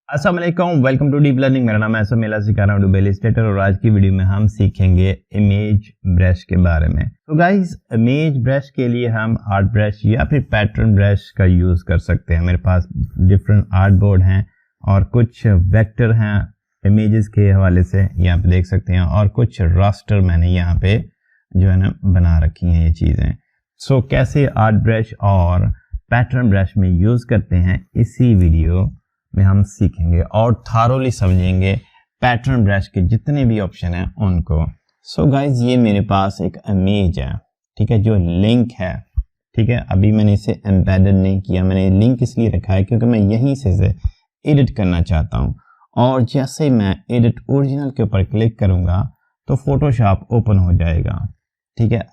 अस्सलाम वालेकुम, welcome to deep learning. मेरा नाम है असम, मेला सिखा रहा हूँ डुबे इलस्ट्रेटर और आज की वीडियो में हम सीखेंगे इमेज ब्रश के बारे में। तो गाइस, इमेज ब्रश के लिए हम आर्ट ब्रश या फिर पैटर्न ब्रश का यूज़ कर सकते हैं। मेरे पास डिफरेंट आर्ट बोर्ड हैं और कुछ वेक्टर हैं इमेजेस के हवाले से, यहाँ पे देख सकते हैं, और कुछ रास्टर मैंने यहाँ पे जो है ना बना रखी हैं ये चीज़ें। सो कैसे आर्ट ब्रश और पैटर्न ब्रश में यूज़ करते हैं इसी वीडियो में हम सीखेंगे और थारोली समझेंगे पैटर्न ब्रश के जितने भी ऑप्शन हैं उनको। सो गाइज, ये मेरे पास एक इमेज है, ठीक है, जो लिंक है, ठीक है। अभी मैंने इसे एम्बेडेड नहीं किया, मैंने लिंक इसलिए रखा है क्योंकि मैं यहीं से एडिट करना चाहता हूँ। और जैसे मैं एडिट ओरिजिनल के ऊपर क्लिक करूँगा तो फोटोशॉप ओपन हो जाएगा, ठीक है।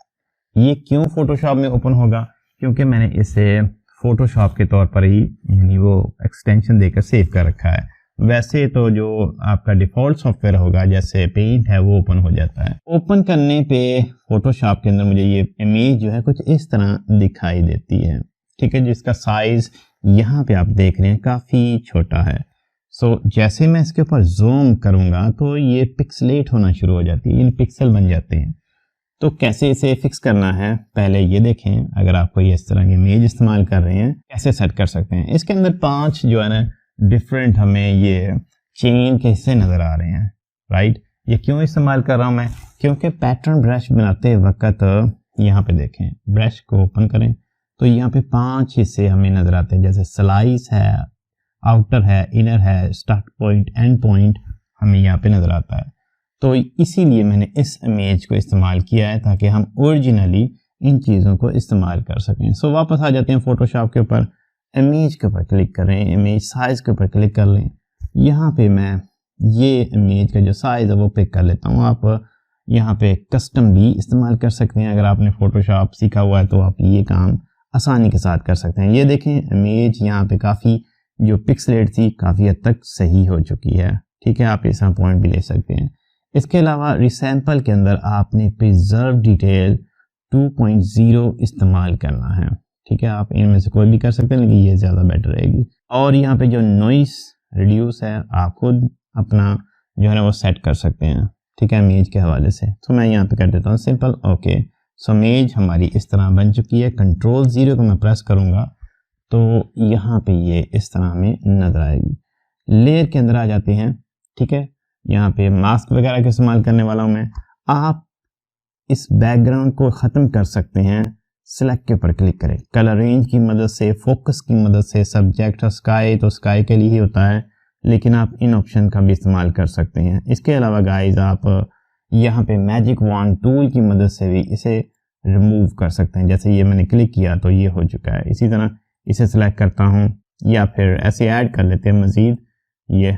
ये क्यों फोटोशॉप में ओपन होगा? क्योंकि मैंने इसे फोटोशॉप के तौर पर ही यानी वो एक्सटेंशन देकर सेव कर रखा है। वैसे तो जो आपका डिफ़ॉल्ट सॉफ्टवेयर होगा जैसे पेंट है वो ओपन हो जाता है। ओपन करने पे फोटोशॉप के अंदर मुझे ये इमेज जो है कुछ इस तरह दिखाई देती है, ठीक है, जिसका साइज़ यहाँ पे आप देख रहे हैं काफ़ी छोटा है। सो जैसे मैं इसके ऊपर जूम करूँगा तो ये पिक्सलेट होना शुरू हो जाती है, इन पिक्सल बन जाते हैं। तो कैसे इसे फिक्स करना है पहले ये देखें। अगर आप कोई इस तरह की इमेज इस्तेमाल कर रहे हैं कैसे सेट कर सकते हैं। इसके अंदर 5 जो है ना डिफरेंट हमें ये चेन के हिस्से नज़र आ रहे हैं, राइट। ये क्यों इस्तेमाल कर रहा हूँ मैं? क्योंकि पैटर्न ब्रश बनाते वक्त यहाँ पे देखें, ब्रश को ओपन करें तो यहाँ पे 5 हिस्से हमें नज़र आते हैं, जैसे स्लाइस है, आउटर है, इनर है, स्टार्ट पॉइंट, एंड पॉइंट हमें यहाँ पे नज़र आता है। तो इसीलिए मैंने इस इमेज को इस्तेमाल किया है ताकि हम ओरिजिनली इन चीज़ों को इस्तेमाल कर सकें। सो वापस आ जाते हैं फोटोशॉप के ऊपर, इमेज के ऊपर क्लिक करें, इमेज साइज़ के ऊपर क्लिक कर लें। यहाँ पे मैं ये इमेज का जो साइज़ है वो पिक कर लेता हूँ। आप यहाँ पे कस्टम भी इस्तेमाल कर सकते हैं। अगर आपने फोटोशॉप सीखा हुआ है तो आप ये काम आसानी के साथ कर सकते हैं। ये देखें, इमेज यहाँ पे काफ़ी जो पिक्सलेट थी काफ़ी हद तक सही हो चुकी है, ठीक है। आप इसका पॉइंट भी ले सकते हैं। इसके अलावा रिसैम्पल के अंदर आपने प्रिजर्व डिटेल 2.0 इस्तेमाल करना है, ठीक है। आप इनमें से कोई भी कर सकते हैं लेकिन ये ज़्यादा बेटर रहेगी। और यहाँ पे जो नॉइस रिड्यूस है आप खुद अपना जो है ना वो सेट कर सकते हैं, ठीक है, इमेज के हवाले से। तो मैं यहाँ पे कर देता हूँ सिंपल ओके। सो इमेज हमारी इस तरह बन चुकी है। कंट्रोल 0 को मैं प्रेस करूँगा तो यहाँ पे ये इस तरह में नज़र आएगी। लेयर के अंदर आ जाते हैं, ठीक है। यहाँ पे मास्क वगैरह का इस्तेमाल करने वाला हूँ मैं। आप इस बैकग्राउंड को ख़त्म कर सकते हैं, सिलेक्ट के ऊपर क्लिक करें, कलर रेंज की मदद से, फोकस की मदद से। सब्जेक्ट स्काई तो स्काई के लिए ही होता है, लेकिन आप इन ऑप्शन का भी इस्तेमाल कर सकते हैं। इसके अलावा गाइस, आप यहाँ पे मैजिक वॉन्ड टूल की मदद से भी इसे रिमूव कर सकते हैं। जैसे ये मैंने क्लिक किया तो ये हो चुका है। इसी तरह इसे सिलेक्ट करता हूँ या फिर ऐसे ऐड कर लेते हैं मज़ीद, ये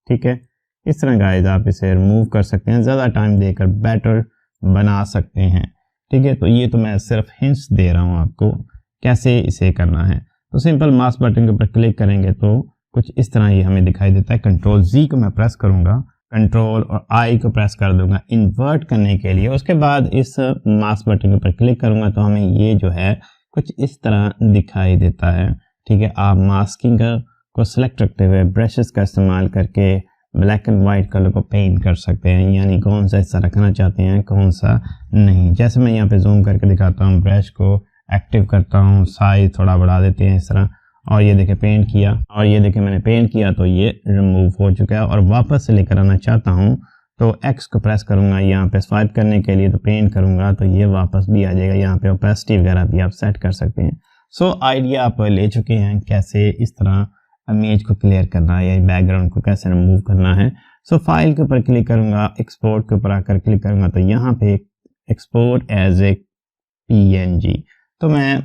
ठीक है। इस तरह गाइस आप इसे रिमूव कर सकते हैं, ज़्यादा टाइम देकर बेटर बना सकते हैं, ठीक है। तो ये तो मैं सिर्फ हिंट्स दे रहा हूँ आपको कैसे इसे करना है। तो सिंपल माउस बटन के ऊपर क्लिक करेंगे तो कुछ इस तरह ये हमें दिखाई देता है। कंट्रोल Z को मैं प्रेस करूँगा, कंट्रोल और I को प्रेस कर दूंगा इन्वर्ट करने के लिए। उसके बाद इस माउस बटन के ऊपर क्लिक करूँगा तो हमें ये जो है कुछ इस तरह दिखाई देता है, ठीक है। आप मास्किंग को सिलेक्ट रखते हुए ब्रशेस का इस्तेमाल करके ब्लैक एंड वाइट कलर को पेंट कर सकते हैं, यानी कौन सा हिस्सा रखना चाहते हैं कौन सा नहीं। जैसे मैं यहाँ पे जूम करके दिखाता हूँ, ब्रश को एक्टिव करता हूँ, साइज थोड़ा बढ़ा देते हैं इस तरह, और ये देखें पेंट किया, और ये देखें मैंने पेंट किया तो ये रिमूव हो चुका है। और वापस से लेकर आना चाहता हूँ तो X को प्रेस करूँगा यहाँ पे स्वाइप करने के लिए, तो पेंट करूँगा तो ये वापस भी आ जाएगा। यहाँ पे ओपेसिटी वगैरह भी आप सेट कर सकते हैं। सो आइडिया आप ले चुके हैं कैसे इस तरह इमेज को क्लियर करना है या बैकग्राउंड को कैसे रिमूव करना है। सो फाइल के ऊपर क्लिक करूँगा, एक्सपोर्ट के ऊपर आकर क्लिक करूँगा तो यहाँ पे एक्सपोर्ट एज ए PNG। तो मैं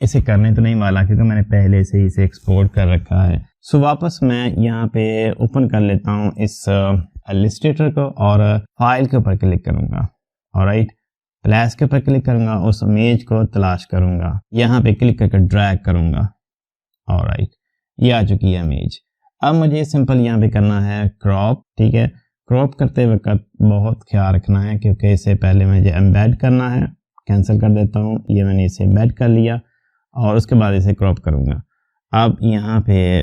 इसे करने तो नहीं वाला क्योंकि मैंने पहले से ही इसे एक्सपोर्ट कर रखा है। सो वापस मैं यहाँ पे ओपन कर लेता हूँ इस इलस्ट्रेटर को और फाइल के ऊपर क्लिक करूँगा, ऑलराइट। प्लस के ऊपर क्लिक करूँगा, उस इमेज को तलाश करूँगा, यहाँ पे क्लिक करके ड्रैग करूँगा, ऑलराइट। ये आ चुकी है इमेज। अब मुझे सिंपल यहाँ पे करना है क्रॉप, ठीक है। क्रॉप करते वक्त बहुत ख्याल रखना है क्योंकि इसे पहले मुझे एम्बेड करना है। कैंसिल कर देता हूँ, ये मैंने इसे एम्बेड कर लिया और उसके बाद इसे क्रॉप करूँगा। अब यहाँ पे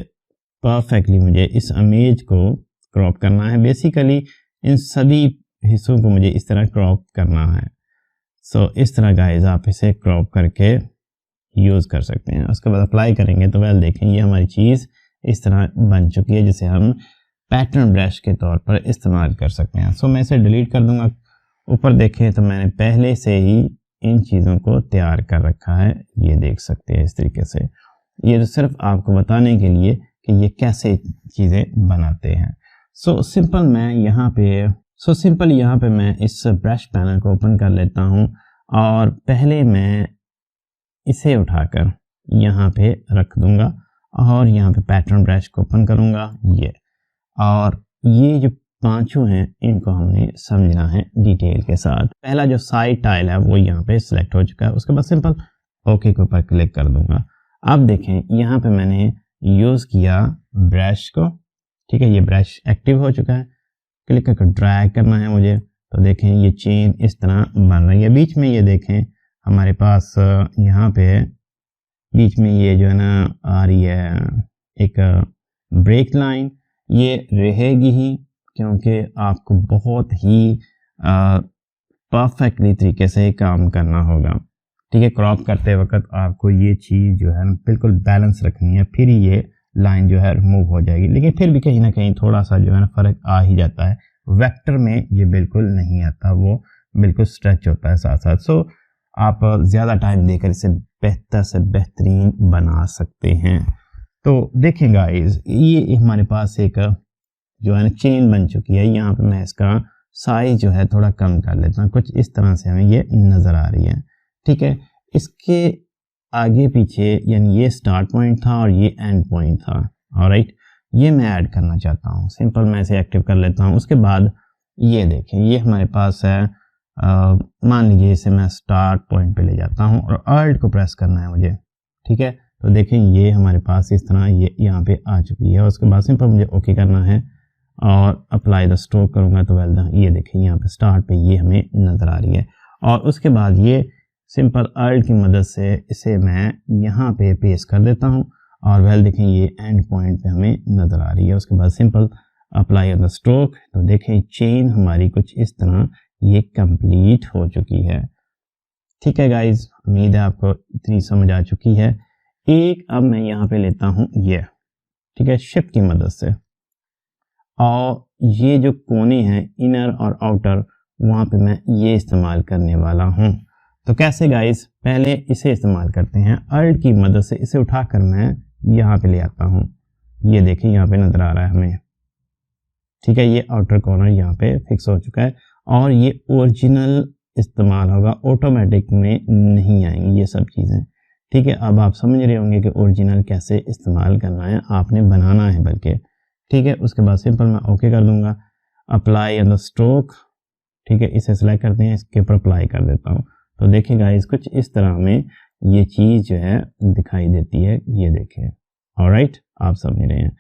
परफेक्टली मुझे इस इमेज को क्रॉप करना है। बेसिकली इन सभी हिस्सों को मुझे इस तरह क्रॉप करना है। सो इस तरह गाइस आप इसे क्रॉप करके यूज़ कर सकते हैं। उसके बाद अप्लाई करेंगे तो वेल देखें ये हमारी चीज़ इस तरह बन चुकी है, जिसे हम पैटर्न ब्रश के तौर पर इस्तेमाल कर सकते हैं। सो मैं इसे डिलीट कर दूंगा। ऊपर देखें तो मैंने पहले से ही इन चीज़ों को तैयार कर रखा है, ये देख सकते हैं इस तरीके से। ये तो सिर्फ आपको बताने के लिए कि ये कैसे चीज़ें बनाते हैं। सो सिंपल यहाँ पे मैं इस ब्रश पैनल को ओपन कर लेता हूँ और पहले मैं इसे उठाकर यहाँ पे रख दूंगा और यहाँ पे पैटर्न ब्रश को ओपन करूँगा ये। और ये जो पांचों हैं इनको हमने समझना है डिटेल के साथ। पहला जो साइड टाइल है वो यहाँ पे सिलेक्ट हो चुका है। उसके बाद सिंपल ओके के ऊपर क्लिक कर दूंगा। अब देखें यहाँ पे मैंने यूज़ किया ब्रश को, ठीक है। ये ब्रश एक्टिव हो चुका है। क्लिक करके ड्रैग करना है मुझे, तो देखें ये चेन इस तरह बन रही है। बीच में ये देखें हमारे पास यहाँ पे बीच में ये जो है ना आ रही है एक ब्रेक लाइन, ये रहेगी ही क्योंकि आपको बहुत ही परफेक्टली तरीके से काम करना होगा, ठीक है। क्रॉप करते वक्त आपको ये चीज़ जो है बिल्कुल बैलेंस रखनी है, फिर ये लाइन जो है रिमूव हो जाएगी। लेकिन फिर भी कहीं ना कहीं थोड़ा सा जो है ना फ़र्क आ ही जाता है। वेक्टर में ये बिल्कुल नहीं आता, वो बिल्कुल स्ट्रेच होता है साथ साथ। सो आप ज़्यादा टाइम देकर इसे बेहतर से बेहतरीन बना सकते हैं। तो देखें गाइस ये हमारे पास एक जो है ना चेन बन चुकी है। यहाँ पे मैं इसका साइज जो है थोड़ा कम कर लेता हूँ, कुछ इस तरह से हमें ये नज़र आ रही है, ठीक है। इसके आगे पीछे यानी ये स्टार्ट पॉइंट था और ये एंड पॉइंट था, ऑलराइट। ये मैं ऐड करना चाहता हूँ। सिंपल मैं इसे एक्टिव कर लेता हूँ। उसके बाद ये देखें ये हमारे पास है, मान लीजिए इसे मैं स्टार्ट पॉइंट पे ले जाता हूँ और अल्ट को प्रेस करना है मुझे, ठीक है। तो देखें ये हमारे पास इस तरह ये यहाँ पे आ चुकी है। उसके बाद सिंपल मुझे ओके करना है और अप्लाई द स्ट्रोक करूँगा तो वेल ये देखें यहाँ पे स्टार्ट पे ये हमें नज़र आ रही है। और उसके बाद ये सिंपल अल्ट की मदद से इसे मैं यहाँ पे पेस्ट कर देता हूँ और वेल देखें ये एंड पॉइंट पे हमें नज़र आ रही है। उसके बाद सिंपल अप्लाई द स्ट्रोक, तो देखें चेन हमारी कुछ इस तरह ये कंप्लीट हो चुकी है, ठीक है गाइज। उम्मीद है आपको इतनी समझ आ चुकी है। एक अब मैं यहाँ पे लेता हूँ ये, ठीक है, शिफ्ट की मदद से, और ये जो कोने हैं इनर और आउटर वहाँ पे मैं ये इस्तेमाल करने वाला हूँ। तो कैसे गाइस, पहले इसे इस्तेमाल करते हैं। अल्ट की मदद से इसे उठाकर मैं यहाँ पे ले आता हूँ। ये देखिए यहाँ पे नज़र आ रहा है हमें, ठीक है। ये आउटर कॉर्नर यहाँ पे फिक्स हो चुका है और ये ओरिजिनल इस्तेमाल होगा, ऑटोमेटिक में नहीं आएंगी ये सब चीज़ें, ठीक है। अब आप समझ रहे होंगे कि ओरिजिनल कैसे इस्तेमाल करना है, आपने बनाना है बल्कि, ठीक है। उसके बाद सिंपल मैं ओके कर दूंगा। अप्लाई ऑन द स्ट्रोक, ठीक है, इसे सिलेक्ट करते हैं, इसके ऊपर अप्लाई कर देता हूँ। तो देखिए गाइस कुछ इस तरह में ये चीज़ जो है दिखाई देती है, ये देखें, ऑलराइट, आप समझ रहे हैं।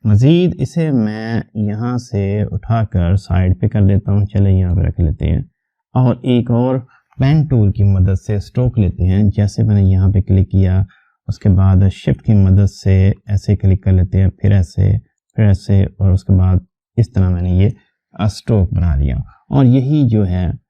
मज़ीद इसे मैं यहाँ से उठाकर साइड पे कर देता हूँ, चले यहाँ पे रख लेते हैं और एक और पेन टूल की मदद से स्ट्रोक लेते हैं। जैसे मैंने यहाँ पे क्लिक किया, उसके बाद शिफ्ट की मदद से ऐसे क्लिक कर लेते हैं, फिर ऐसे और उसके बाद इस तरह मैंने ये स्ट्रोक बना लिया और यही जो है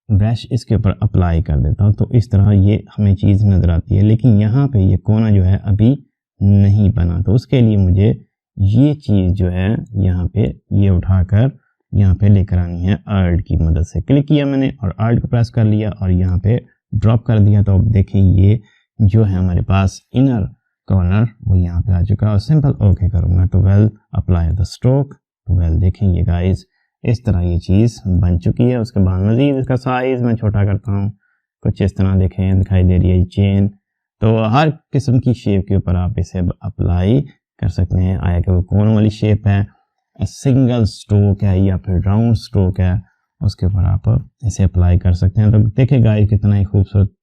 ब्रश इसके ऊपर अप्लाई कर देता हूँ। तो इस तरह ये हमें चीज़ नज़र आती है, लेकिन यहाँ पे ये कोना जो है अभी नहीं बना, तो उसके लिए मुझे ये चीज़ जो है यहाँ पे ये उठाकर यहाँ पे लेकर आनी है। अल्ट की मदद से क्लिक किया मैंने और अल्ट को प्रेस कर लिया और यहाँ पे ड्रॉप कर दिया। तो अब देखें ये जो है हमारे पास इनर कॉर्नर वो यहाँ पे आ चुका है और सिंपल ओके करूँगा तो वेल अप्लाई द स्ट्रोक, तो वेल देखें ये गाइस इस तरह ये चीज़ बन चुकी है। उसके बाद मज़ीद इसका साइज़ मैं छोटा करता हूँ, कुछ इस तरह देखें दिखाई दे रही है चेन। तो हर किस्म की शेप के ऊपर आप इसे अप्लाई कर सकते हैं, आया कि वो कौन वाली शेप है, सिंगल स्ट्रोक है या फिर राउंड स्ट्रोक है, उसके ऊपर आप इसे अप्लाई कर सकते हैं। तो देखें गाइस कितना ही खूबसूरत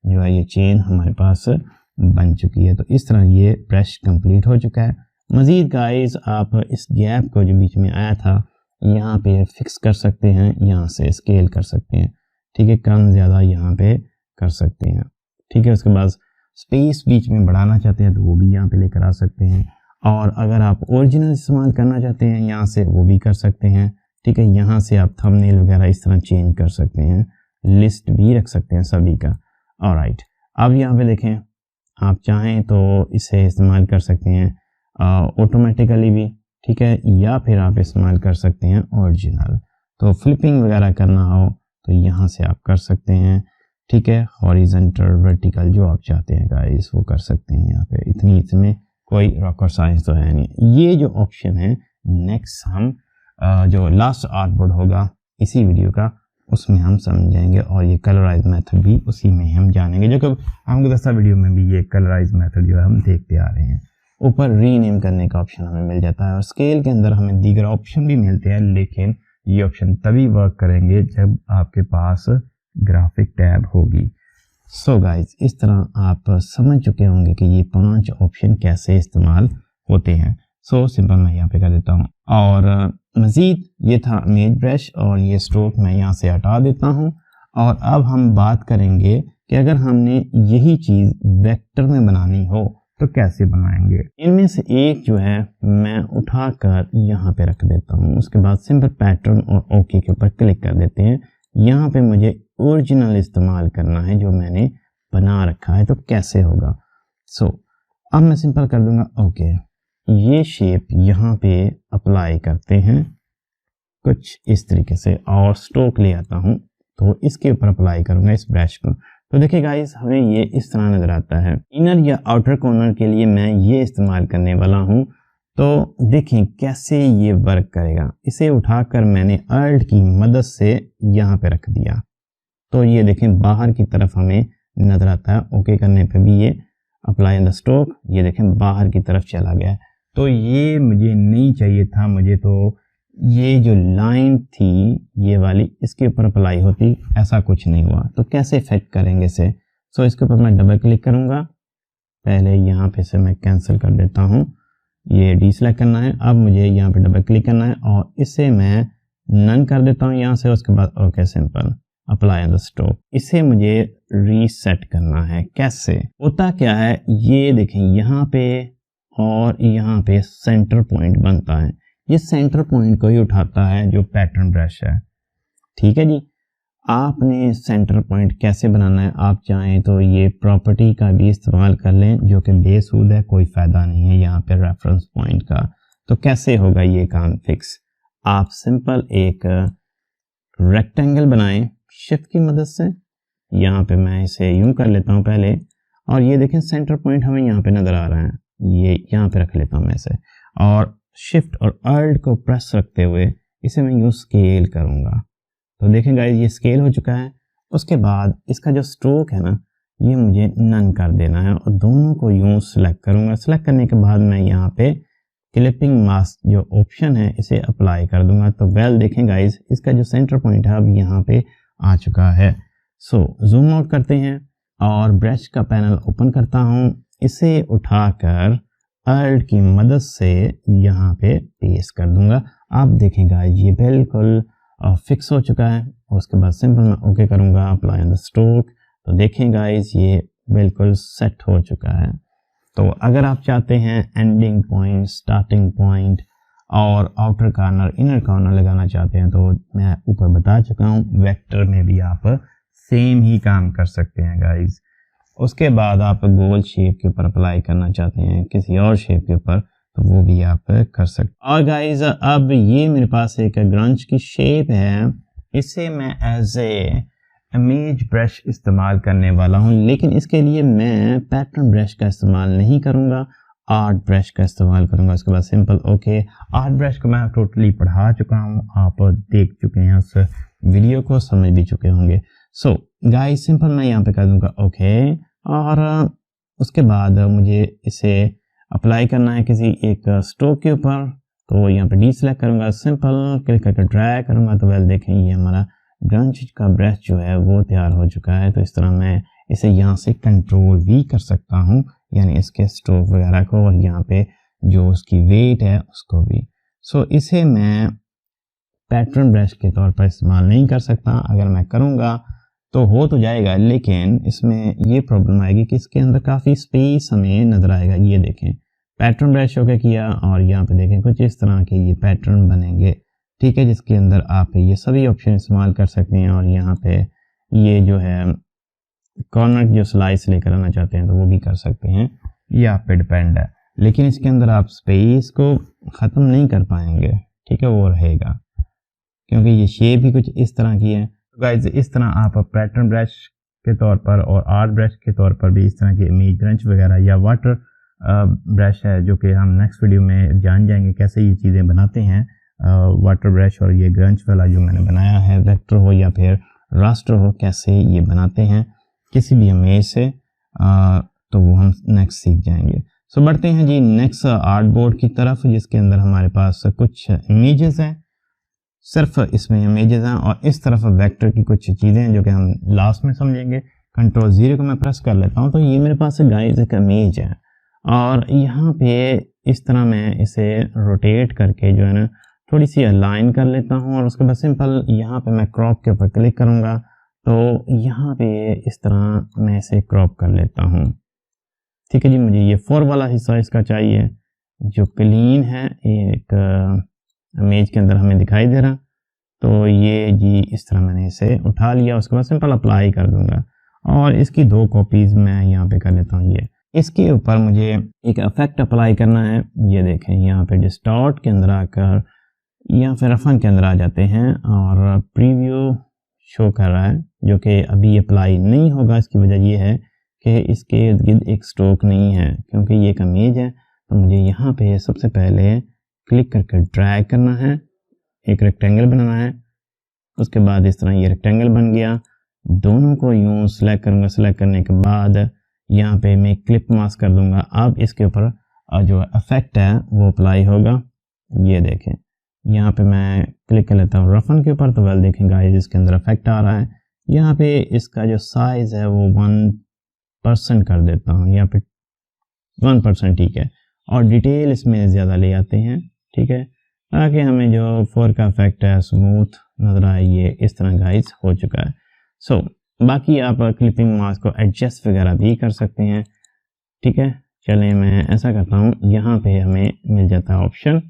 जो है ये चेन हमारे पास बन चुकी है। तो इस तरह ये ब्रश कंप्लीट हो चुका है। मज़ीद गाइस आप इस गैप को जो बीच में आया था यहाँ पे फिक्स कर सकते हैं, यहाँ से स्केल कर सकते हैं, ठीक है, कम ज़्यादा यहाँ पे कर सकते हैं, ठीक है। उसके बाद स्पेस बीच में बढ़ाना चाहते हैं तो वो भी यहाँ पे लेकर आ सकते हैं और अगर आप ओरिजिनल इस्तेमाल करना चाहते हैं यहाँ से वो भी कर सकते हैं, ठीक है। यहाँ से आप थंबनेल वगैरह इस तरह चेंज कर सकते हैं, लिस्ट भी रख सकते हैं सभी का। ऑलराइट, अब यहाँ पे देखें, आप चाहें तो इसे इस्तेमाल कर सकते हैं ऑटोमेटिकली भी, ठीक है, या फिर आप इस्तेमाल कर सकते हैं ओरिजिनल। तो फ्लिपिंग वगैरह करना हो तो यहाँ से आप कर सकते हैं, ठीक है। हॉरिजॉन्टल, वर्टिकल जो आप चाहते हैं गाइस वो कर सकते हैं यहाँ पे। इतनी इसमें कोई रॉकेट साइंस तो है नहीं। ये जो ऑप्शन है, नेक्स्ट हम जो लास्ट आर्टबोर्ड होगा इसी वीडियो का उसमें हम समझेंगे, और ये कलराइज मेथड भी उसी में हम जानेंगे, जो कि हम गुज़श्ता वीडियो में भी ये कलराइज मेथड जो है हम देखते आ रहे हैं। ऊपर रीनेम करने का ऑप्शन हमें मिल जाता है और स्केल के अंदर हमें दीगर ऑप्शन भी मिलते हैं, लेकिन ये ऑप्शन तभी वर्क करेंगे जब आपके पास ग्राफिक टैब होगी। सो गाइज, इस तरह आप समझ चुके होंगे कि ये 5 ऑप्शन कैसे इस्तेमाल होते हैं। सो सिंपल मैं यहाँ पे कर देता हूँ, और मज़ीद ये था इमेज ब्रश, और ये स्ट्रोक मैं यहाँ से हटा देता हूँ। और अब हम बात करेंगे कि अगर हमने यही चीज़ वेक्टर में बनानी हो तो कैसे बनाएंगे। इनमें से एक जो है मैं उठाकर यहाँ पे रख देता हूँ, उसके बाद सिंपल पैटर्न और ओके के ऊपर क्लिक कर देते हैं। यहाँ पे मुझे ओरिजिनल इस्तेमाल करना है जो मैंने बना रखा है, तो कैसे होगा। सो अब मैं सिंपल कर दूंगा ओके। ये शेप यहाँ पे अप्लाई करते हैं कुछ इस तरीके से, और स्ट्रोक ले आता हूँ तो इसके ऊपर अप्लाई करूँगा इस ब्रश को। तो देखिए गाइस, हमें ये इस तरह नज़र आता है। इनर या आउटर कॉर्नर के लिए मैं ये इस्तेमाल करने वाला हूँ, तो देखें कैसे ये वर्क करेगा। इसे उठाकर मैंने अल्ट की मदद से यहाँ पे रख दिया, तो ये देखें बाहर की तरफ हमें नज़र आता है। ओके करने पे भी ये अप्लाई द स्ट्रोक, ये देखें बाहर की तरफ चला गया है। तो ये मुझे नहीं चाहिए था, मुझे तो ये जो लाइन थी ये वाली इसके ऊपर अप्लाई होती, ऐसा कुछ नहीं हुआ। तो कैसे इफेक्ट करेंगे इसे। सो इसके ऊपर मैं डबल क्लिक करूँगा, पहले यहाँ पे से मैं कैंसिल कर देता हूँ, ये डीसेलेक्ट करना है। अब मुझे यहाँ पे डबल क्लिक करना है और इसे मैं नन कर देता हूँ यहाँ से। उसके बाद okay simple apply the stroke. इसे मुझे रीसेट करना है। कैसे होता क्या है, ये देखें यहाँ पे और यहाँ पे सेंटर पॉइंट बनता है। ये सेंटर पॉइंट को ही उठाता है जो पैटर्न ब्रश है, ठीक है जी। आपने सेंटर पॉइंट कैसे बनाना है, आप चाहें तो ये प्रॉपर्टी का भी इस्तेमाल कर लें, जो कि बेसूद है, कोई फ़ायदा नहीं है यहाँ पे रेफरेंस पॉइंट का। तो कैसे होगा ये काम फिक्स, आप सिंपल एक रेक्टेंगल बनाएं शिफ्ट की मदद से। यहाँ पे मैं इसे यूं कर लेता हूँ पहले, और ये देखें सेंटर पॉइंट हमें यहाँ पे नज़र आ रहा है, ये यहाँ पे रख लेता हूँ मैं इसे, और शिफ्ट और अल्ट को प्रेस रखते हुए इसे मैं यूँ स्केल करूँगा। तो देखें गाइस, ये स्केल हो चुका है। उसके बाद इसका जो स्ट्रोक है ना, ये मुझे नन कर देना है, और दोनों को यूँ सिलेक्ट करूँगा। सिलेक्ट करने के बाद मैं यहाँ पे क्लिपिंग मास्क जो ऑप्शन है इसे अप्लाई कर दूंगा। तो वेल देखें गाइस, इसका जो सेंटर पॉइंट है अब यहाँ पे आ चुका है। सो जूम आउट करते हैं और ब्रश का पैनल ओपन करता हूँ। इसे उठाकर अल्ट की मदद से यहाँ पे पेस्ट कर दूंगा। आप देखें गाइस, ये बिल्कुल फिक्स हो चुका है। उसके बाद सिंपल मैं ओके करूँगा, अप्लाई द स्ट्रोक। तो देखें गाइस, ये बिल्कुल सेट हो चुका है। तो अगर आप चाहते हैं एंडिंग पॉइंट, स्टार्टिंग पॉइंट और आउटर कॉर्नर, इनर कॉर्नर लगाना चाहते हैं, तो मैं ऊपर बता चुका हूँ, वेक्टर में भी आप सेम ही काम कर सकते हैं गाइस। उसके बाद आप गोल शेप के ऊपर अप्लाई करना चाहते हैं किसी और शेप के ऊपर, तो वो भी आप कर सकते। और गाइस, अब ये मेरे पास एक ग्रंच की शेप है, इसे मैं एज ए इमेज ब्रश इस्तेमाल करने वाला हूं, लेकिन इसके लिए मैं पैटर्न ब्रश का इस्तेमाल नहीं करूंगा, आर्ट ब्रश का इस्तेमाल करूंगा। उसके बाद सिंपल ओके। आर्ट ब्रश को मैं टोटली पढ़ा चुका हूं, आप देख चुके हैं उस वीडियो को, समझ भी चुके होंगे। सो गाइस, सिंपल मैं यहाँ पे कर दूंगा ओके, और उसके बाद मुझे इसे अप्लाई करना है किसी एक स्ट्रोक के ऊपर। तो यहाँ पे डीसेलेक्ट करूंगा, सिंपल क्लिक करके ड्रैग करूंगा। तो वेल देखें, ये हमारा ग्रंच का ब्रश जो है वो तैयार हो चुका है। तो इस तरह मैं इसे यहाँ से कंट्रोल भी कर सकता हूँ, यानी इसके स्ट्रोक वगैरह को, और यहाँ पे जो उसकी वेट है उसको भी। सो इसे मैं पैटर्न ब्रश के तौर पर इस्तेमाल नहीं कर सकता। अगर मैं करूँगा तो हो तो जाएगा, लेकिन इसमें ये प्रॉब्लम आएगी कि इसके अंदर काफ़ी स्पेस हमें नज़र आएगा। ये देखें, पैटर्न ब्रश ओके किया और यहाँ पे देखें कुछ इस तरह के ये पैटर्न बनेंगे, ठीक है, जिसके अंदर आप ये सभी ऑप्शन इस्तेमाल कर सकते हैं। और यहाँ पे ये जो है कॉर्नर जो स्लाइस लेकर आना चाहते हैं तो वो भी कर सकते हैं, ये आप पे डिपेंड है। लेकिन इसके अंदर आप स्पेस को ख़त्म नहीं कर पाएंगे, ठीक है, वो रहेगा क्योंकि ये शेप ही कुछ इस तरह की है। गाइस इस तरह आप पैटर्न ब्रश के तौर पर और आर्ट ब्रश के तौर पर भी इस तरह के इमेज ब्रश वगैरह या वाटर ब्रश है जो कि हम नेक्स्ट वीडियो में जान जाएंगे कैसे ये चीज़ें बनाते हैं। वाटर ब्रश और ये ग्रंच वाला जो मैंने बनाया है वेक्टर हो या फिर रास्टर हो, कैसे ये बनाते हैं किसी भी इमेज से, तो वो हम नेक्स्ट सीख जाएंगे। सो बढ़ते हैं जी नेक्स्ट आर्ट बोर्ड की तरफ, जिसके अंदर हमारे पास कुछ इमेजेस हैं, सिर्फ इसमें इमेजेस हैं और इस तरफ वेक्टर की कुछ चीज़ें हैं जो कि हम लास्ट में समझेंगे। कंट्रोल 0 को मैं प्रेस कर लेता हूँ तो ये मेरे पास गाइस एक इमेज है और यहाँ पे इस तरह मैं इसे रोटेट करके जो है ना थोड़ी सी अलाइन कर लेता हूँ और उसके बाद सिंपल यहाँ पे मैं क्रॉप के ऊपर क्लिक करूँगा तो यहाँ पे इस तरह मैं इसे क्रॉप कर लेता हूँ, ठीक है जी। मुझे ये 4 वाला हिस्सा इसका चाहिए जो क्लीन है, एक इमेज के अंदर हमें दिखाई दे रहा, तो ये जी इस तरह मैंने इसे उठा लिया। उसके बाद सिंपल अप्लाई कर दूंगा और इसकी 2 कॉपीज़ मैं यहाँ पे कर लेता हूँ। ये इसके ऊपर मुझे एक इफेक्ट अप्लाई करना है, ये देखें यहाँ पे डिस्टॉर्ट के अंदर आकर या फिर रफन के अंदर आ जाते हैं और प्रीव्यू शो कर रहा है जो कि अभी अप्लाई नहीं होगा। इसकी वजह ये है कि इसके इर्द गिर्द एक स्ट्रोक नहीं है क्योंकि ये एक इमेज है। तो मुझे यहाँ पे सबसे पहले क्लिक करके ड्रैग करना है, एक रेक्टेंगल बनाना है, उसके बाद इस तरह ये रेक्टेंगल बन गया। दोनों को यूँ सेलेक्ट करूँगा, सेलेक्ट करने के बाद यहाँ पे मैं क्लिप मास्क कर दूँगा। अब इसके ऊपर जो इफेक्ट है वो अप्लाई होगा, ये देखें यहाँ पे मैं क्लिक कर लेता हूँ रफन के ऊपर तो वेल देखें गाइस इसके अंदर इफेक्ट आ रहा है। यहाँ पे इसका जो साइज़ है वो 1% कर देता हूँ, यहाँ पे 1% ठीक है, और डिटेल इसमें ज़्यादा ले आते हैं, ठीक है, ताकि हमें जो 4 का इफेक्ट है स्मूथ नज़र आए। ये इस तरह गाइस हो चुका है। सो बाकी आप क्लिपिंग मास्क को एडजस्ट वगैरह भी कर सकते हैं, ठीक है। चलें मैं ऐसा करता हूँ, यहाँ पे हमें मिल जाता है ऑप्शन,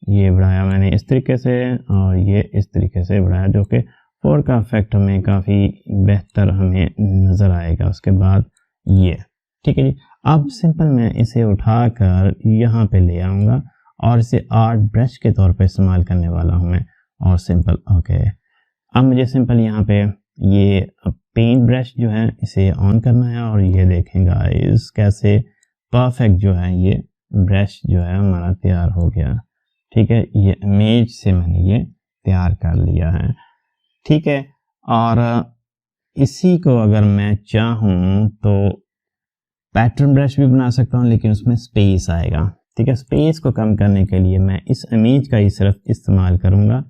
ये बढ़ाया मैंने इस तरीके से और ये इस तरीके से बढ़ाया जो कि 4 का इफेक्ट हमें काफ़ी बेहतर हमें नज़र आएगा। उसके बाद ये ठीक है जी। अब सिंपल मैं इसे उठाकर यहाँ पे ले आऊँगा और इसे आर्ट ब्रश के तौर पे इस्तेमाल करने वाला हूँ मैं, और सिंपल ओके। अब मुझे सिंपल यहाँ पे ये पेंट ब्रश जो है इसे ऑन करना है और ये देखें गाइस कैसे परफेक्ट जो है ये ब्रश जो है हमारा तैयार हो गया, ठीक है। ये इमेज से मैंने ये तैयार कर लिया है, ठीक है। और इसी को अगर मैं चाहूँ तो पैटर्न ब्रश भी बना सकता हूँ लेकिन उसमें स्पेस आएगा, ठीक है। स्पेस को कम करने के लिए मैं इस इमेज का ही सिर्फ इस्तेमाल करूँगा,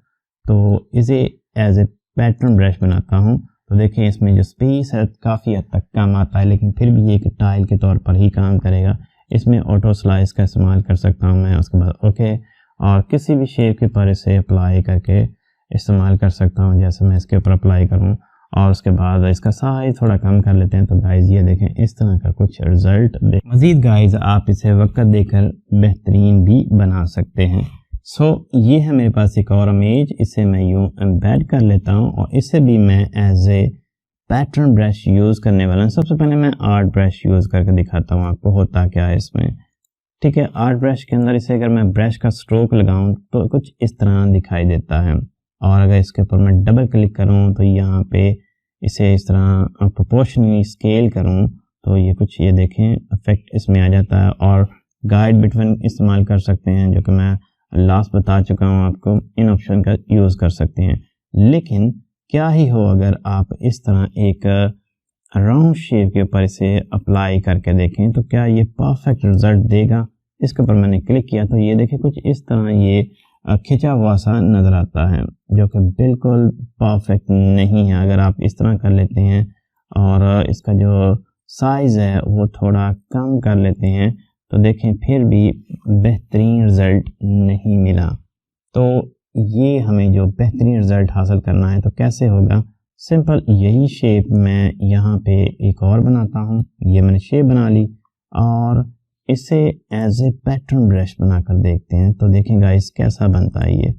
तो इसे एज ए पैटर्न ब्रश बनाता हूँ। तो देखें इसमें जो स्पेस है काफ़ी हद तक कम आता है लेकिन फिर भी ये एक टाइल के तौर पर ही काम करेगा। इसमें ऑटो स्लाइस का इस्तेमाल कर सकता हूँ मैं। उसके बाद ओके, और किसी भी शेप के ऊपर इसे अप्लाई करके इस्तेमाल कर सकता हूँ, जैसे मैं इसके ऊपर अप्लाई करूँ और उसके बाद इसका साइज थोड़ा कम कर लेते हैं। तो गाइज ये देखें इस तरह का कुछ रिजल्ट मज़ीद गाइज आप इसे वक्त देकर बेहतरीन भी बना सकते हैं। सो ये है मेरे पास एक और इमेज, इसे मैं यूँ एम्बेड कर लेता हूँ और इसे भी मैं as a pattern brush use करने वाला हूँ। सबसे पहले मैं आर्ट ब्रश यूज़ करके दिखाता हूँ आपको होता क्या है इसमें, ठीक है। आर्ट ब्रश के अंदर इसे अगर मैं ब्रश का स्ट्रोक लगाऊं तो कुछ इस तरह दिखाई देता है, और अगर इसके ऊपर मैं डबल क्लिक करूं तो यहाँ पे इसे इस तरह प्रोपोर्शनली स्केल करूं तो ये कुछ ये देखें इफेक्ट इसमें आ जाता है। और गाइड बिटवीन इस्तेमाल कर सकते हैं जो कि मैं लास्ट बता चुका हूँ आपको, इन ऑप्शन का यूज़ कर सकते हैं। लेकिन क्या ही हो अगर आप इस तरह एक राउंड शेप के ऊपर इसे अप्लाई करके देखें तो क्या ये परफेक्ट रिजल्ट देगा। इसके ऊपर मैंने क्लिक किया तो ये देखें कुछ इस तरह ये खिंचा हुआ सा नज़र आता है जो कि बिल्कुल परफेक्ट नहीं है। अगर आप इस तरह कर लेते हैं और इसका जो साइज़ है वो थोड़ा कम कर लेते हैं तो देखें फिर भी बेहतरीन रिज़ल्ट नहीं मिला। तो ये हमें जो बेहतरीन रिज़ल्ट हासिल करना है तो कैसे होगा, सिंपल यही शेप मैं यहाँ पे एक और बनाता हूँ। ये मैंने शेप बना ली और इसे एज ए पैटर्न ब्रश बनाकर देखते हैं। तो देखें गाइस कैसा बनता है ये।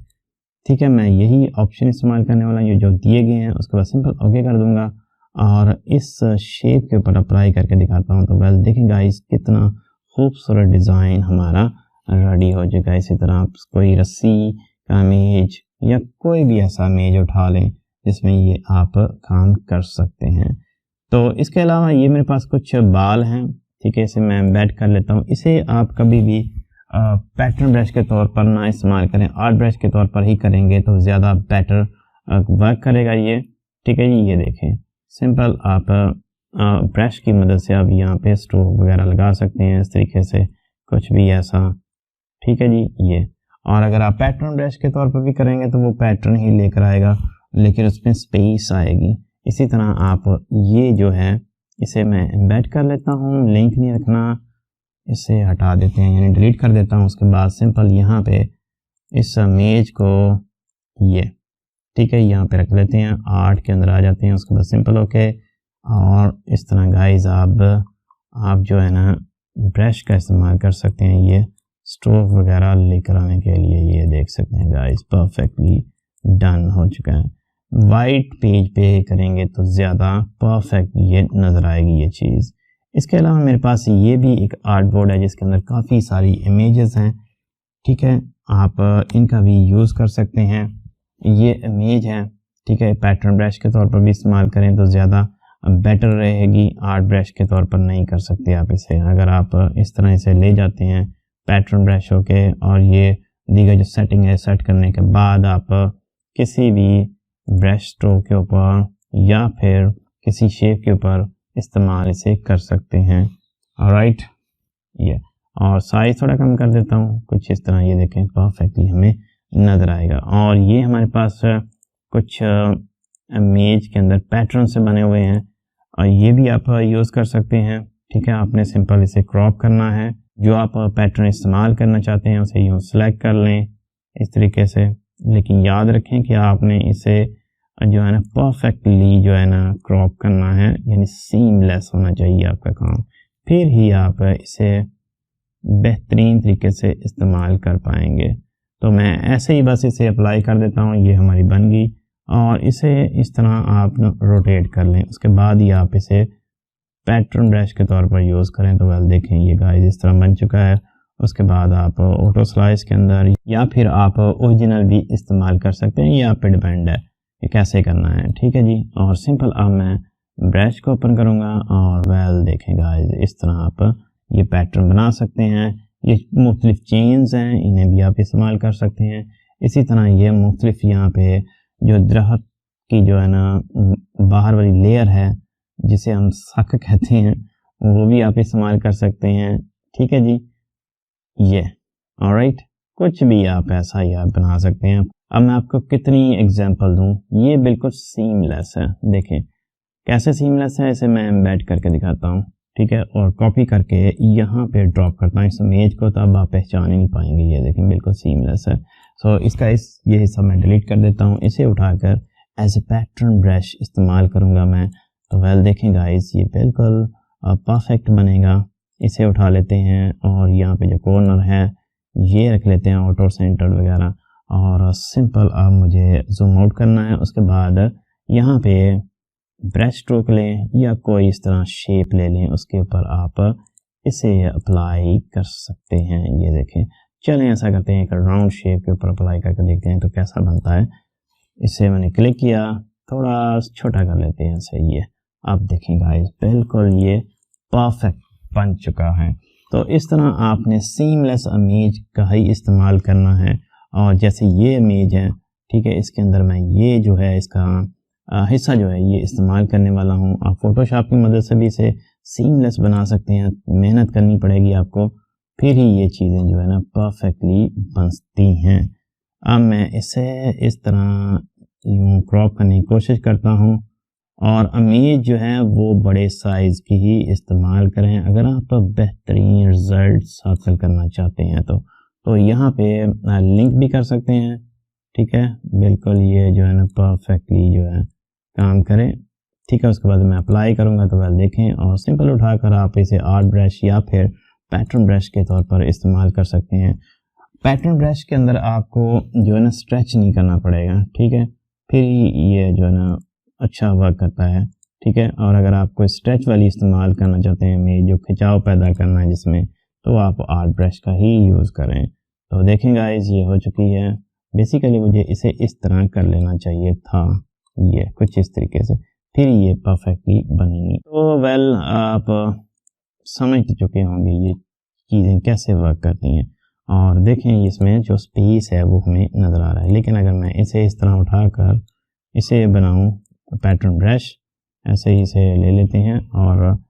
ठीक है, मैं यही ऑप्शन इस्तेमाल करने वाला हूँ जो दिए गए हैं। उसके बाद सिंपल ओके कर दूंगा और इस शेप के ऊपर अप्लाई करके दिखाता हूँ। तो वेल देखें गाइस कितना खूबसूरत डिज़ाइन हमारा रेडी हो जाएगा। इसी तरह आप कोई रस्सी का इमेज या कोई भी ऐसा इमेज उठा लें जिसमें ये आप काम कर सकते हैं। तो इसके अलावा ये मेरे पास कुछ बाल हैं। ठीक है, इसे मैं एम्बेड कर लेता हूँ। इसे आप कभी भी पैटर्न ब्रश के तौर पर ना इस्तेमाल करें, आर्ट ब्रश के तौर पर ही करेंगे तो ज़्यादा बेटर वर्क करेगा ये। ठीक है जी, ये देखें सिंपल आप ब्रश की मदद से आप यहाँ पे स्ट्रोक वगैरह लगा सकते हैं इस तरीके से, कुछ भी ऐसा। ठीक है जी, ये। और अगर आप पैटर्न ब्रश के तौर पर भी करेंगे तो वो पैटर्न ही लेकर आएगा, लेकिन उसमें स्पेस आएगी। इसी तरह आप ये जो है इसे मैं एम्बेड कर लेता हूँ। लिंक नहीं रखना, इसे हटा देते हैं यानी डिलीट कर देता हूँ। उसके बाद सिंपल यहाँ पे इस इमेज को ये ठीक है यहाँ पे रख लेते हैं, आर्ट के अंदर आ जाते हैं। उसके बाद सिंपल ओके। और इस तरह गाइस आप जो है ना ब्रश का इस्तेमाल कर सकते हैं ये स्ट्रोक वगैरह लेकर आने के लिए। ये देख सकते हैं गाइस परफेक्टली डन हो चुका है। वाइट पेज पे करेंगे तो ज़्यादा परफेक्ट ये नज़र आएगी ये चीज़। इसके अलावा मेरे पास ये भी एक आर्ट बोर्ड है जिसके अंदर काफ़ी सारी इमेजेस हैं। ठीक है, आप इनका भी यूज़ कर सकते हैं। ये इमेज है, ठीक है, पैटर्न ब्रश के तौर पर भी इस्तेमाल करें तो ज़्यादा बेटर रहेगी। आर्ट ब्रश के तौर पर नहीं कर सकते आप इसे। अगर आप इस तरह इसे ले जाते हैं पैटर्न ब्रश होके और ये दीगर जो सेटिंग है सेट करने के बाद आप किसी भी ब्रश स्ट्रोक के ऊपर या फिर किसी शेप के ऊपर इस्तेमाल इसे कर सकते हैं। ऑलराइट, ये। और साइज थोड़ा कम कर देता हूँ कुछ इस तरह, ये देखें परफेक्टली हमें नज़र आएगा। और ये हमारे पास कुछ इमेज के अंदर पैटर्न से बने हुए हैं और ये भी आप यूज़ कर सकते हैं। ठीक है, आपने सिंपल इसे क्रॉप करना है। जो आप पैटर्न इस्तेमाल करना चाहते हैं उसे यूँ सेलेक्ट कर लें इस तरीके से। लेकिन याद रखें कि आपने इसे जो है ना परफेक्टली जो है ना क्रॉप करना है, यानी सीमलेस होना चाहिए आपका काम, फिर ही आप इसे बेहतरीन तरीके से इस्तेमाल कर पाएंगे। तो मैं ऐसे ही बस इसे अप्लाई कर देता हूँ। ये हमारी बन गई और इसे इस तरह आप रोटेट कर लें। उसके बाद ही आप इसे पैटर्न ब्रश के तौर पर यूज़ करें। तो वेल देखें ये गाइस इस तरह बन चुका है। उसके बाद आप ऑटो स्लाइस के अंदर या फिर आप ओरिजिनल भी इस्तेमाल कर सकते हैं, ये आप पे डिपेंड है ये कैसे करना है। ठीक है जी, और सिंपल अब मैं ब्रश को ओपन करूँगा और वेल देखें गाइस इस तरह आप ये पैटर्न बना सकते हैं। ये मुख्तलिफ चेन्स हैं, इन्हें भी आप इस्तेमाल कर सकते हैं। इसी तरह ये मुख्तलिफ यहाँ पे जो दरख्त की जो है ना बाहर वाली लेयर है जिसे हम सक कहते हैं, वो भी आप इस्तेमाल कर सकते हैं। ठीक है जी, ये। ऑलराइट, कुछ भी आप ऐसा ही आप बना सकते हैं। अब मैं आपको कितनी एग्जांपल दूं। ये बिल्कुल सीमलेस है, देखें कैसे सीमलेस है। इसे मैं एम्बेड करके दिखाता हूँ। ठीक है, और कॉपी करके यहाँ पे ड्रॉप करता हूँ इस इमेज को, तब आप पहचान ही नहीं पाएंगे। ये देखें बिल्कुल सीमलेस है। सो इसका ये हिस्सा मैं डिलीट कर देता हूँ। इसे उठाकर एज ए पैटर्न ब्रश इस्तेमाल करूँगा मैं। तो वेल देखें गाइस ये बिल्कुल परफेक्ट बनेगा। इसे उठा लेते हैं और यहाँ पे जो कॉर्नर है ये रख लेते हैं ऑटो सेंटर वगैरह। और सिंपल अब मुझे जूम आउट करना है। उसके बाद यहाँ पे ब्रश स्ट्रोक लें या कोई इस तरह शेप ले लें, उसके ऊपर आप इसे अप्लाई कर सकते हैं। ये देखें, चलें ऐसा करते हैं एक राउंड शेप के ऊपर अप्लाई करके देखते हैं तो कैसा बनता है। इसे मैंने क्लिक किया, थोड़ा छोटा कर लेते हैं इसे। ये आप देखें गाइस बिल्कुल ये परफेक्ट बन चुका है। तो इस तरह आपने सीमलेस इमेज का ही इस्तेमाल करना है। और जैसे ये इमेज है, ठीक है, इसके अंदर मैं ये जो है इसका हिस्सा जो है ये इस्तेमाल करने वाला हूँ। आप फोटोशॉप की मदद से भी इसे सीमलेस बना सकते हैं। मेहनत करनी पड़ेगी आपको, फिर ही ये चीज़ें जो है ना परफेक्टली बनती हैं। अब मैं इसे इस तरह यूँ क्रॉप करने की कोशिश करता हूँ और इमेज जो है वो बड़े साइज़ की ही इस्तेमाल करें अगर आप बेहतरीन रिजल्ट्स हासिल करना चाहते हैं। तो यहाँ पे लिंक भी कर सकते हैं। ठीक है, बिल्कुल ये जो है ना परफेक्टली जो है काम करें। ठीक है, उसके बाद मैं अप्लाई करूँगा तो वेल देखें और सिंपल उठाकर आप इसे आर्ट ब्रश या फिर पैटर्न ब्रश के तौर पर इस्तेमाल कर सकते हैं। पैटर्न ब्रश के अंदर आपको जो है ना स्ट्रेच नहीं करना पड़ेगा, ठीक है, फिर ये जो है ना अच्छा वर्क करता है, ठीक है। और अगर आपको स्ट्रेच वाली इस्तेमाल करना चाहते हैं में जो खिंचाव पैदा करना है जिसमें, तो आप आर्ट ब्रश का ही यूज़ करें। तो देखें गाइस, ये हो चुकी है। बेसिकली मुझे इसे इस तरह कर लेना चाहिए था, ये कुछ इस तरीके से, फिर ये परफेक्टली बनेगी। तो वेल, आप समझ चुके होंगे ये चीज़ें कैसे वर्क करती हैं। और देखें इसमें जो स्पेस है वो हमें नज़र आ रहा है, लेकिन अगर मैं इसे इस तरह उठाकर इसे बनाऊं पैटर्न ब्रश, ऐसे ही इसे ले लेते हैं और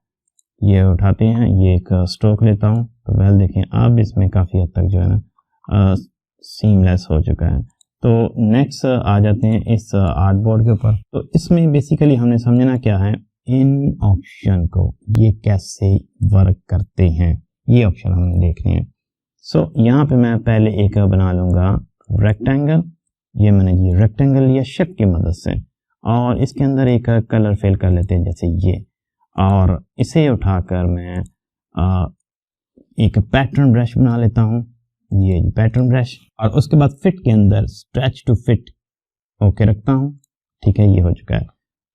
ये उठाते हैं, ये एक स्ट्रोक लेता हूं, तो वेल देखें अब इसमें काफ़ी हद तक जो है ना सीमलेस हो चुका है। तो नेक्स्ट आ जाते हैं इस आर्ट बोर्ड के ऊपर। तो इसमें बेसिकली हमने समझना क्या है, इन ऑप्शन को ये कैसे वर्क करते हैं, ये ऑप्शन हमने देखने हैं। सो यहाँ पे मैं पहले एक बना लूँगा रेक्टेंगल, ये मैंने जी रेक्टेंगल लिया शिफ्ट की मदद से, और इसके अंदर एक कलर फिल कर लेते हैं जैसे ये, और इसे उठाकर मैं एक पैटर्न ब्रश बना लेता हूँ, ये पैटर्न ब्रश, और उसके बाद फिट के अंदर स्ट्रेच टू फिट ओके रखता हूँ, ठीक है, ये हो चुका है।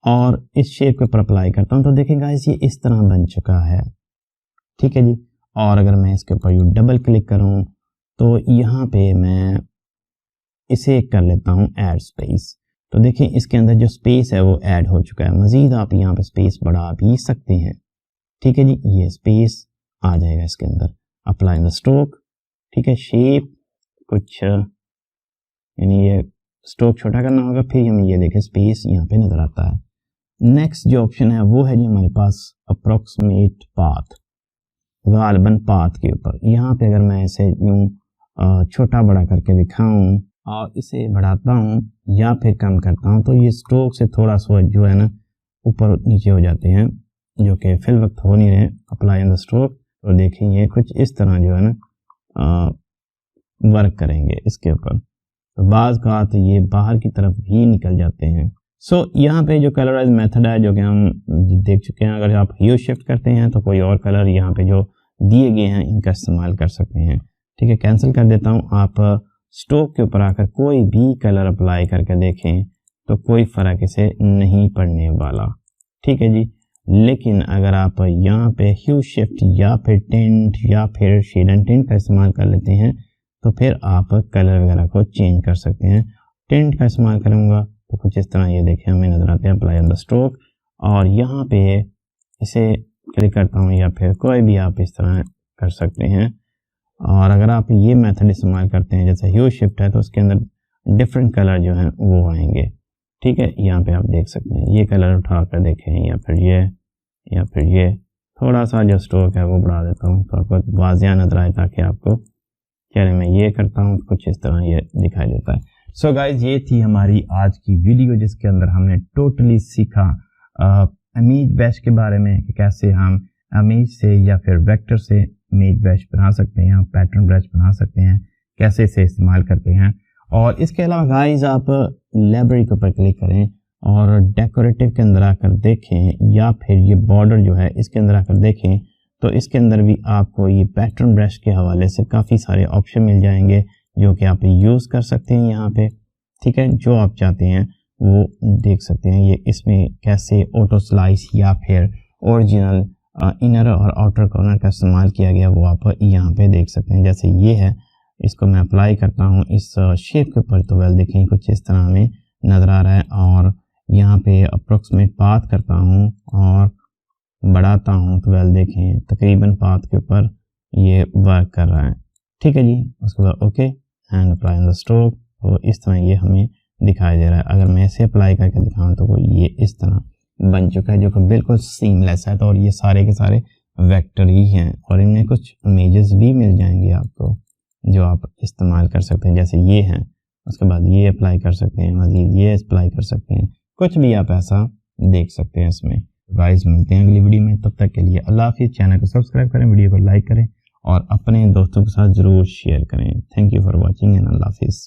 और इस शेप के ऊपर अप्लाई करता हूँ, तो देखिए गाइस ये इस तरह बन चुका है, ठीक है जी। और अगर मैं इसके ऊपर यूँ डबल क्लिक करूँ तो यहाँ पे मैं इसे कर लेता हूँ ऐड स्पेस, तो देखिए इसके अंदर जो स्पेस है वो ऐड हो चुका है। मज़ीद आप यहाँ पे स्पेस बढ़ा भी सकते हैं, ठीक है जी, ये स्पेस आ जाएगा इसके अंदर। अप्लाई द स्ट्रोक, ठीक है, शेप कुछ यानी ये स्ट्रोक छोटा करना होगा, फिर हमें ये देखें स्पेस यहाँ पे नज़र आता है। नेक्स्ट जो ऑप्शन है वो है जी हमारे पास अप्रोक्सीमेट पाथ, गालिबन पाथ के ऊपर। यहाँ पे अगर मैं इसे यूँ छोटा बड़ा करके दिखाऊं और इसे बढ़ाता हूँ या फिर कम करता हूँ, तो ये स्ट्रोक से थोड़ा सा जो है ना ऊपर नीचे हो जाते हैं, जो कि फिल वक्त हो नहीं रहे। अप्लाई द स्ट्रोक, तो देखिए ये कुछ इस तरह जो है ना वर्क करेंगे इसके ऊपर, तो बाज़ का तो ये बाहर की तरफ भी निकल जाते हैं। सो यहाँ पे जो कलराइज मेथड है जो कि हम देख चुके हैं, अगर आप ह्यू शिफ्ट करते हैं तो कोई और कलर यहाँ पे जो दिए गए हैं इनका इस्तेमाल कर सकते हैं, ठीक है। कैंसिल कर देता हूँ। आप स्ट्रोक के ऊपर आकर कोई भी कलर अप्लाई करके देखें तो कोई फ़र्क इसे नहीं पड़ने वाला, ठीक है जी। लेकिन अगर आप यहाँ पे ह्यू शिफ्ट या फिर टिंट या फिर शेड एंड टिंट का इस्तेमाल कर लेते हैं तो फिर आप कलर वगैरह को चेंज कर सकते हैं। टिंट का इस्तेमाल करूँगा तो कुछ इस तरह ये देखें हमें नज़र आते हैं। अप्लाई ऑन द स्ट्रोक, और यहाँ पे इसे क्लिक करता हूँ, या फिर कोई भी आप इस तरह कर सकते हैं। और अगर आप ये मेथड इस्तेमाल करते हैं जैसे ह्यू शिफ्ट है, तो उसके अंदर डिफरेंट कलर जो हैं वो आएंगे, ठीक है। यहाँ पे आप देख सकते हैं ये कलर उठा कर देखें, या फिर ये थोड़ा सा जो स्ट्रोक है वो बढ़ा देता हूँ तो आपको वाज़िया नजर आए, ताकि आपको चलिए मैं ये करता हूँ कुछ इस तरह ये दिखाई देता है। सो गाइज, ये थी हमारी आज की वीडियो जिसके अंदर हमने टोटली सीखा इमेज ब्रश के बारे में कि कैसे हम इमेज से या फिर वेक्टर से इमेज ब्रश बना सकते हैं, पैटर्न ब्रश बना सकते हैं, कैसे इसे इस्तेमाल करते हैं। और इसके अलावा गाइज आप लाइब्रेरी के ऊपर क्लिक करें और डेकोरेटिव के अंदर आकर देखें, या फिर ये बॉर्डर जो है इसके अंदर आकर देखें, तो इसके अंदर भी आपको ये पैटर्न ब्रश के हवाले से काफ़ी सारे ऑप्शन मिल जाएंगे जो कि आप यूज़ कर सकते हैं यहाँ पे, ठीक है। जो आप चाहते हैं वो देख सकते हैं। ये इसमें कैसे ऑटो स्लाइस या फिर ओरिजिनल इनर और आउटर कॉर्नर का इस्तेमाल किया गया वो आप यहाँ पे देख सकते हैं। जैसे ये है, इसको मैं अप्लाई करता हूँ इस शेप के ऊपर, तो वेल देखें कुछ इस तरह हमें नज़र आ रहा है। और यहाँ पे अप्रोक्सीमेट पाथ करता हूँ और बढ़ाता हूँ, तो वेल देखें तकरीबन पाथ के ऊपर ये वर्क कर रहा है, ठीक है जी। उसके बाद okay and apply the stroke, तो इस तरह ये हमें दिखाई दे रहा है। अगर मैं इसे अप्लाई करके दिखाऊँ तो ये इस तरह बन चुका है जो कि बिल्कुल सीमलेस है। तो और ये सारे के सारे वेक्टर ही हैं और इनमें कुछ इमेजेस भी मिल जाएंगे आपको जो आप इस्तेमाल कर सकते हैं। जैसे ये हैं, उसके बाद ये अप्लाई कर सकते हैं, मज़ीद ये अप्लाई कर सकते हैं, कुछ भी आप ऐसा देख सकते हैं इसमें। गाइस मिलते हैं अगली वीडियो में, तब तक के लिए अल्लाह हाफिज़। चैनल को सब्सक्राइब करें, वीडियो को लाइक करें और अपने दोस्तों के साथ ज़रूर शेयर करें। Thank you for watching and Allah हाफिज़।